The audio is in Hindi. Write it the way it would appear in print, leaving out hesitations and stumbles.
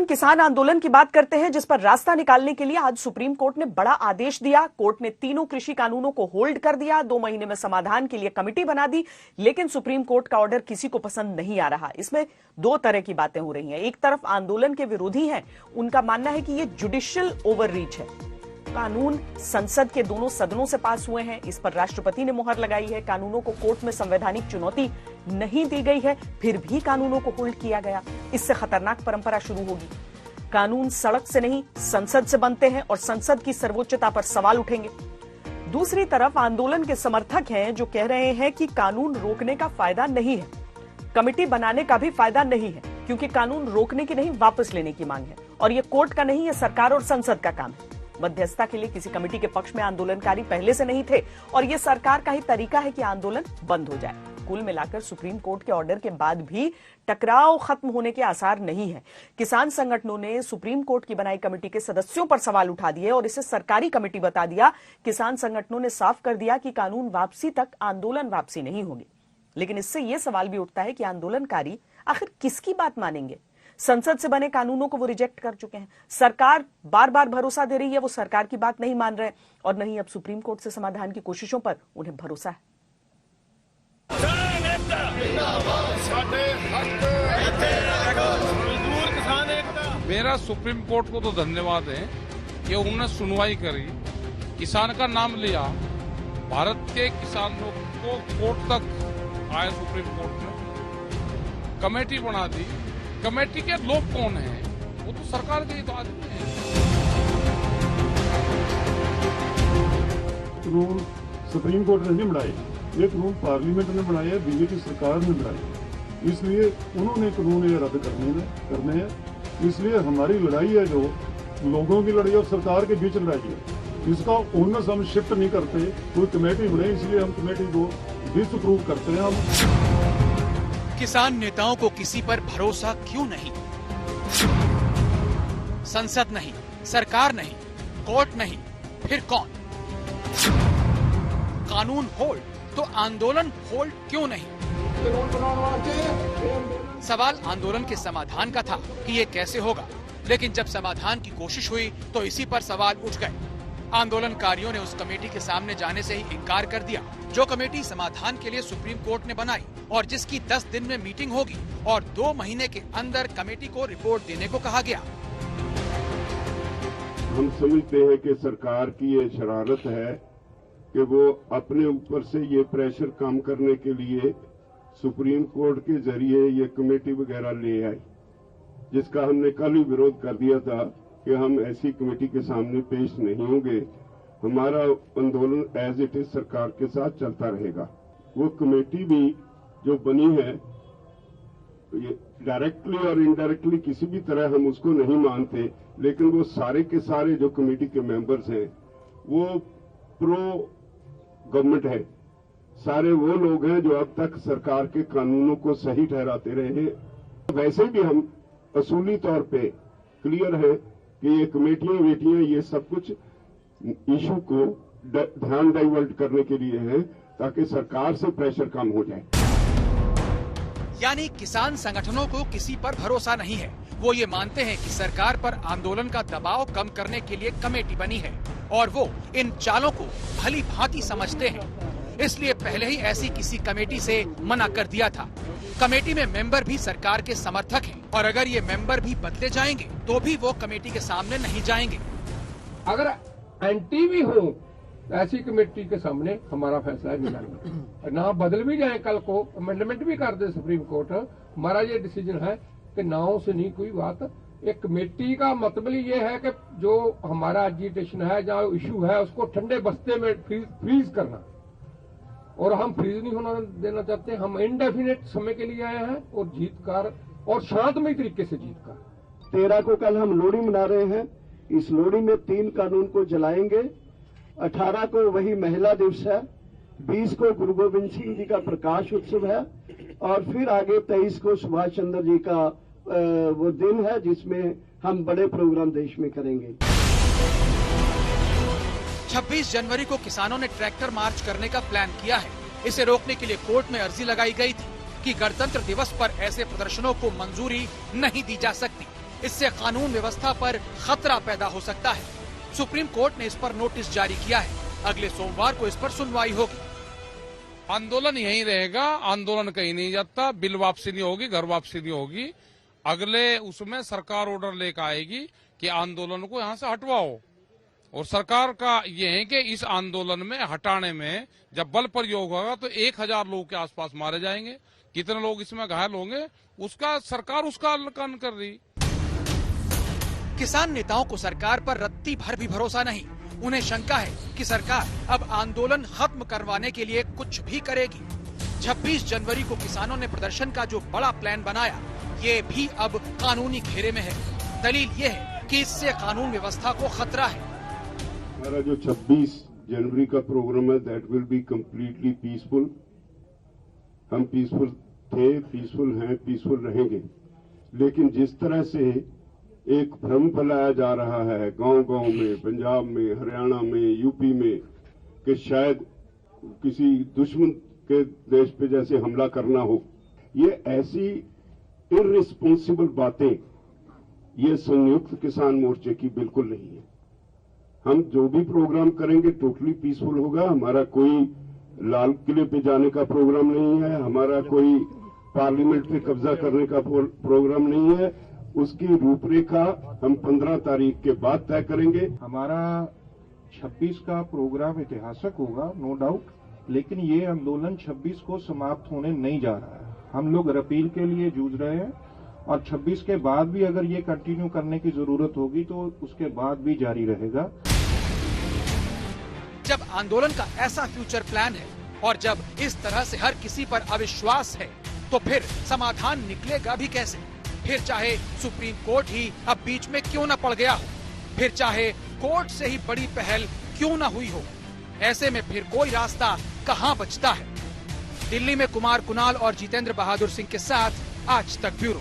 किसान आंदोलन की बात करते हैं, जिस पर रास्ता निकालने के लिए आज सुप्रीम कोर्ट ने बड़ा आदेश दिया। कोर्ट ने तीनों कृषि कानूनों को होल्ड कर दिया, 2 महीने में समाधान के लिए कमेटी बना दी। लेकिन सुप्रीम कोर्ट का ऑर्डर किसी को पसंद नहीं आ रहा। इसमें 2 तरह की बातें हो रही हैं। एक तरफ आंदोलन के विरोधी हैं, उनका मानना है कि यह जुडिशियल ओवररीच है। कानून संसद के दोनों सदनों से पास हुए हैं, इस पर राष्ट्रपति ने मुहर लगाई है। कानूनों को कोर्ट में संवैधानिक चुनौती नहीं दी गई है, फिर भी कानूनों को होल्ड किया गया। इससे खतरनाक परंपरा शुरू होगी। कानून सड़क से नहीं संसद से बनते हैं और संसद की सर्वोच्चता पर सवाल उठेंगे। दूसरी तरफ आंदोलन के समर्थक हैं जो कह रहे हैं कि कानून रोकने का फायदा नहीं है, कमेटी बनाने का भी फायदा नहीं है, क्योंकि कानून रोकने की नहीं वापस लेने की मांग है और यह कोर्ट का नहीं, यह सरकार और संसद का काम है। मध्यस्थता के लिए किसी कमेटी के पक्ष में आंदोलनकारी पहले से नहीं थे और यह सरकार का ही तरीका है कि आंदोलन बंद हो जाए। कुल मिलाकर सुप्रीम कोर्ट के ऑर्डर के बाद भी टकराव खत्म होने के आसार नहीं है। किसान संगठनों ने सुप्रीम कोर्ट की बनाई कमेटी के सदस्यों पर सवाल उठा दिए और इसे सरकारी कमेटी बता दिया। किसान संगठनों ने साफ कर दिया कि कानून वापसी तक आंदोलन वापसी नहीं होगी। लेकिन इससे यह सवाल भी उठता है कि आंदोलनकारी आखिर किसकी बात मानेंगे? संसद से बने कानूनों को वो रिजेक्ट कर चुके हैं। सरकार बार बार भरोसा दे रही है, वो सरकार की बात नहीं मान रहे और नहीं अब सुप्रीम कोर्ट से समाधान की कोशिशों पर उन्हें भरोसा है। मेरा सुप्रीम कोर्ट को तो धन्यवाद है कि उन्होंने सुनवाई करी, किसान का नाम लिया, भारत के किसानों को कोर्ट तक आए, सुप्रीम कोर्ट ने कमेटी बना दी। कमेटी के लोग कौन हैं? वो तो सरकार के ही तो आदमी हैं। कानून सुप्रीम कोर्ट ने नहीं बनाए, ये कानून पार्लियामेंट ने बनाया है, बीजेपी सरकार ने बनाए, इसलिए उन्होंने कानून ये रद्द करने हैं। इसलिए हमारी लड़ाई है जो लोगों की लड़ाई और सरकार के बीच लड़ाई है, इसका ओनस हम शिफ्ट नहीं करते। कोई कमेटी बने इसलिए हम कमेटी को डिसअप्रूव करते हैं। हम किसान नेताओं को किसी पर भरोसा क्यों नहीं? संसद नहीं, सरकार नहीं, कोर्ट नहीं, फिर कौन? कानून होल्ड तो आंदोलन होल्ड क्यों नहीं? सवाल आंदोलन के समाधान का था कि ये कैसे होगा, लेकिन जब समाधान की कोशिश हुई तो इसी पर सवाल उठ गए। आंदोलनकारियों ने उस कमेटी के सामने जाने से ही इनकार कर दिया, जो कमेटी समाधान के लिए सुप्रीम कोर्ट ने बनाई और जिसकी 10 दिन में मीटिंग होगी और 2 महीने के अंदर कमेटी को रिपोर्ट देने को कहा गया। हम समझते हैं कि सरकार की ये शरारत है कि वो अपने ऊपर से ये प्रेशर कम करने के लिए सुप्रीम कोर्ट के जरिए ये कमेटी वगैरह ले आई, जिसका हमने कल ही विरोध कर दिया था कि हम ऐसी कमेटी के सामने पेश नहीं होंगे। हमारा आंदोलन एज इट इज सरकार के साथ चलता रहेगा। वो कमेटी भी जो बनी है, डायरेक्टली और इनडायरेक्टली किसी भी तरह हम उसको नहीं मानते, लेकिन वो सारे के सारे जो कमेटी के मेंबर्स हैं वो प्रो गवर्नमेंट है। सारे वो लोग हैं जो अब तक सरकार के कानूनों को सही ठहराते रहे हैं। वैसे भी हम असूली तौर पे क्लियर है कि ये कमेटियां ये सब कुछ इशू को ध्यान डाइवर्ट करने के लिए है, ताकि सरकार से प्रेशर कम हो जाए। यानी किसान संगठनों को किसी पर भरोसा नहीं है। वो ये मानते हैं कि सरकार पर आंदोलन का दबाव कम करने के लिए कमेटी बनी है और वो इन चालों को भली भांति समझते हैं, इसलिए पहले ही ऐसी किसी कमेटी से मना कर दिया था। कमेटी में मेंबर भी सरकार के समर्थक हैं और अगर ये मेंबर भी बदले जाएंगे तो भी वो कमेटी के सामने नहीं जाएंगे। अगर एंटी भी हो ऐसी कमेटी के सामने हमारा फैसला नहीं लाएंगे। ना बदल भी जाए, कल को अमेंडमेंट भी कर दे सुप्रीम कोर्ट, हमारा ये डिसीजन है कि नाव से नहीं कोई बात। एक कमेटी का मतलब ये है कि जो हमारा एजिटेशन है, जो इशू है, उसको ठंडे बस्ते में फ्रीज करना, और हम फ्रीज नहीं होना देना चाहते। हम इंडेफिनेट समय के लिए आए हैं और जीतकर और शांतमय तरीके से जीतकर। 13 को कल हम लोहड़ी मना रहे हैं। इस लोहड़ी में 3 कानून को जलाएंगे। 18 को वही महिला दिवस है, 20 को गुरु गोविंद सिंह जी का प्रकाश उत्सव है और फिर आगे 23 को सुभाष चंद्र जी का वो दिन है जिसमें हम बड़े प्रोग्राम देश में करेंगे। 26 जनवरी को किसानों ने ट्रैक्टर मार्च करने का प्लान किया है। इसे रोकने के लिए कोर्ट में अर्जी लगाई गई थी कि गणतंत्र दिवस पर ऐसे प्रदर्शनों को मंजूरी नहीं दी जा सकती। इससे कानून व्यवस्था पर खतरा पैदा हो सकता है। सुप्रीम कोर्ट ने इस पर नोटिस जारी किया है। अगले सोमवार को इस पर सुनवाई होगी। आंदोलन यहीं रहेगा, आंदोलन कहीं नहीं जाता। बिल वापसी नहीं होगी, घर वापसी नहीं होगी। अगले उसमें सरकार ऑर्डर लेकर आएगी कि आंदोलन को यहाँ से हटवाओ, और सरकार का ये है कि इस आंदोलन में हटाने में जब बल प्रयोग होगा तो 1000 लोगों के आसपास मारे जाएंगे। कितने लोग इसमें घायल होंगे उसका सरकार उसका आकलन कर रही। किसान नेताओं को सरकार पर रत्ती भर भी भरोसा नहीं। उन्हें शंका है कि सरकार अब आंदोलन खत्म करवाने के लिए कुछ भी करेगी। 26 जनवरी को किसानों ने प्रदर्शन का जो बड़ा प्लान बनाया, ये भी अब कानूनी घेरे में है। दलील ये है कि इससे कानून व्यवस्था को खतरा है। हमारा जो 26 जनवरी का प्रोग्राम है, that will be completely peaceful. हम पीसफुल थे, पीसफुल हैं, पीसफुल रहेंगे। लेकिन जिस तरह से एक भ्रम फैलाया जा रहा है गांव-गांव में, पंजाब में, हरियाणा में, यूपी में, कि शायद किसी दुश्मन के देश पे जैसे हमला करना हो, ये ऐसी इररिस्पॉन्सिबल बातें ये संयुक्त किसान मोर्चे की बिल्कुल नहीं है। हम जो भी प्रोग्राम करेंगे टोटली पीसफुल होगा। हमारा कोई लाल किले पे जाने का प्रोग्राम नहीं है, हमारा कोई पार्लियामेंट पे कब्जा करने का प्रोग्राम नहीं है। उसकी रूपरेखा हम 15 तारीख के बाद तय करेंगे। हमारा 26 का प्रोग्राम ऐतिहासिक होगा, नो डाउट, लेकिन ये आंदोलन 26 को समाप्त होने नहीं जा रहा है। हम लोग अपील के लिए जूझ रहे हैं और 26 के बाद भी अगर ये कंटिन्यू करने की जरूरत होगी तो उसके बाद भी जारी रहेगा। जब आंदोलन का ऐसा फ्यूचर प्लान है और जब इस तरह से हर किसी पर अविश्वास है, तो फिर समाधान निकलेगा भी कैसे? फिर चाहे सुप्रीम कोर्ट ही अब बीच में क्यों न पड़ गया हो, फिर चाहे कोर्ट से ही बड़ी पहल क्यों न हुई हो, ऐसे में फिर कोई रास्ता कहां बचता है? दिल्ली में कुमार कुणाल और जितेंद्र बहादुर सिंह के साथ आज तक ब्यूरो।